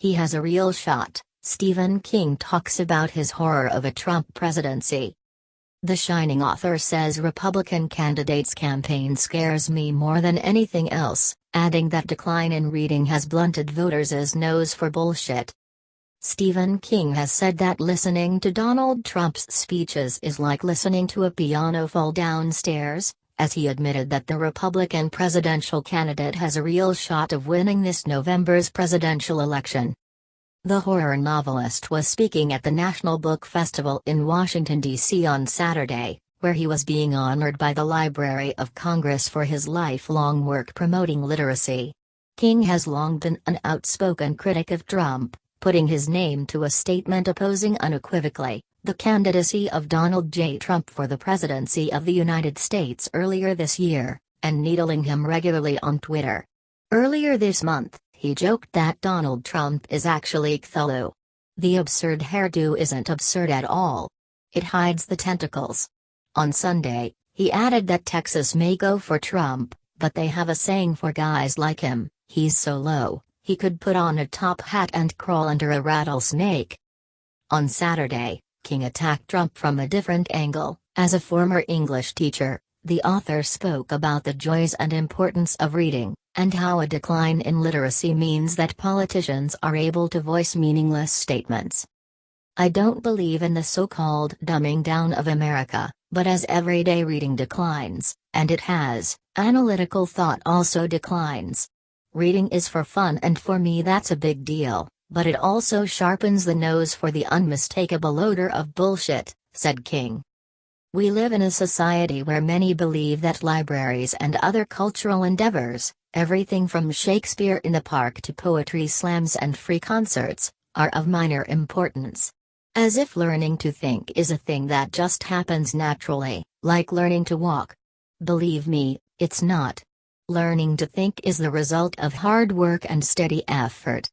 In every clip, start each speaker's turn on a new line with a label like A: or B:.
A: He has a real shot. Stephen King talks about his horror of a Trump presidency. The Shining author says Republican candidates' campaign scares me more than anything else, adding that decline in reading has blunted voters' nose for bullshit. Stephen King has said that listening to Donald Trump's speeches is like listening to a piano fall downstairs, as he admitted that the Republican presidential candidate has a real shot of winning this November's presidential election. The horror novelist was speaking at the National Book Festival in Washington, D.C. on Saturday, where he was being honored by the Library of Congress for his lifelong work promoting literacy. King has long been an outspoken critic of Trump, putting his name to a statement opposing unequivocally the candidacy of Donald J. Trump for the presidency of the United States earlier this year, and needling him regularly on Twitter. Earlier this month, he joked that Donald Trump is actually Cthulhu. The absurd hairdo isn't absurd at all. It hides the tentacles. On Sunday, he added that Texas may go for Trump, but they have a saying for guys like him: he's so low, he could put on a top hat and crawl under a rattlesnake. On Saturday, King attacked Trump from a different angle. As a former English teacher, the author spoke about the joys and importance of reading, and how a decline in literacy means that politicians are able to voice meaningless statements. I don't believe in the so-called dumbing down of America, but as everyday reading declines, and it has, analytical thought also declines. Reading is for fun, and for me that's a big deal, but it also sharpens the nose for the unmistakable odor of bullshit, said King. We live in a society where many believe that libraries and other cultural endeavors, everything from Shakespeare in the Park to poetry slams and free concerts, are of minor importance. As if learning to think is a thing that just happens naturally, like learning to walk. Believe me, it's not. Learning to think is the result of hard work and steady effort.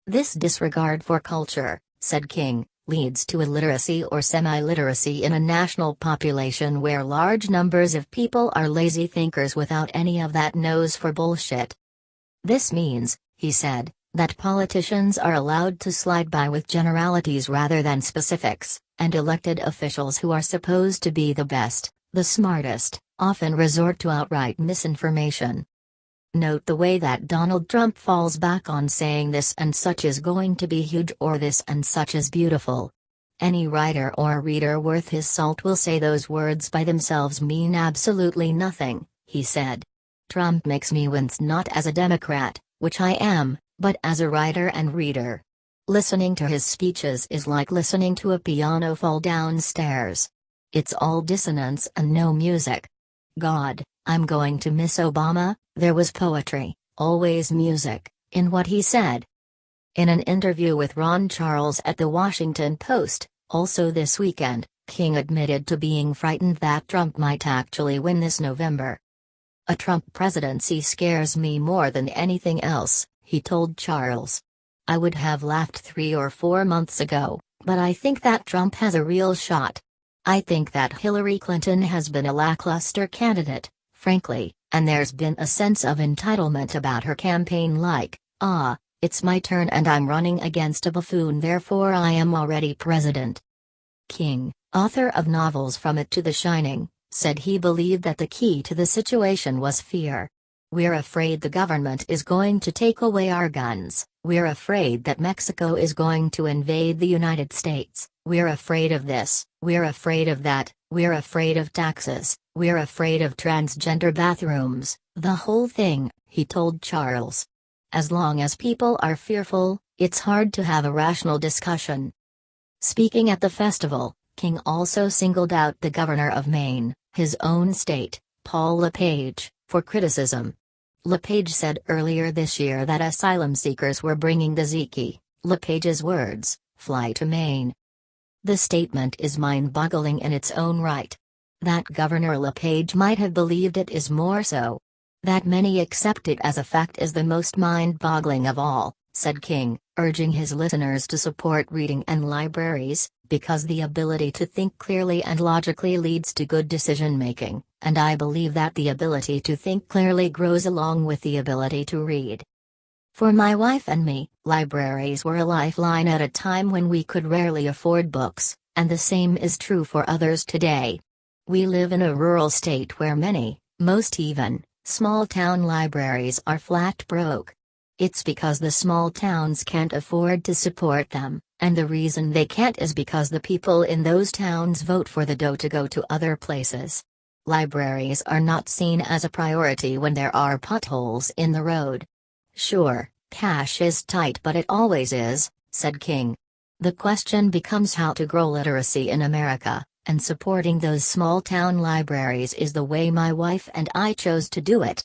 A: This disregard for culture, said King, leads to illiteracy or semi-literacy in a national population where large numbers of people are lazy thinkers without any of that nose for bullshit. This means, he said, that politicians are allowed to slide by with generalities rather than specifics, and elected officials who are supposed to be the best, the smartest, often resort to outright misinformation. Note the way that Donald Trump falls back on saying this and such is going to be huge or this and such is beautiful. Any writer or reader worth his salt will say those words by themselves mean absolutely nothing, he said. Trump makes me wince not as a Democrat, which I am, but as a writer and reader. Listening to his speeches is like listening to a piano fall downstairs. It's all dissonance and no music. God, I'm going to miss Obama. There was poetry, always music, in what he said. In an interview with Ron Charles at The Washington Post, also this weekend, King admitted to being frightened that Trump might actually win this November. A Trump presidency scares me more than anything else, he told Charles. I would have laughed 3 or 4 months ago, but I think that Trump has a real shot. I think that Hillary Clinton has been a lackluster candidate, frankly, and there's been a sense of entitlement about her campaign like, it's my turn and I'm running against a buffoon, therefore I am already president. King, author of novels From It to The Shining, said he believed that the key to the situation was fear. We're afraid the government is going to take away our guns, we're afraid that Mexico is going to invade the United States, we're afraid of this, we're afraid of that, we're afraid of taxes, we're afraid of transgender bathrooms, the whole thing, he told Charles. As long as people are fearful, it's hard to have a rational discussion. Speaking at the festival, King also singled out the governor of Maine, his own state, Paul LePage, for criticism. LePage said earlier this year that asylum seekers were bringing the Zeke, LePage's words, fly to Maine. The statement is mind-boggling in its own right. That Governor LePage might have believed it is more so. That many accept it as a fact is the most mind-boggling of all, said King, urging his listeners to support reading and libraries, because the ability to think clearly and logically leads to good decision-making, and I believe that the ability to think clearly grows along with the ability to read. For my wife and me, Libraries were a lifeline at a time when we could rarely afford books, and the same is true for others today. We live in a rural state where many, most even, small-town libraries are flat broke. It's because the small towns can't afford to support them, and the reason they can't is because the people in those towns vote for the dough to go to other places. Libraries are not seen as a priority when there are potholes in the road. Sure, cash is tight, but it always is, said King. The question becomes how to grow literacy in America, and supporting those small town libraries is the way my wife and I chose to do it.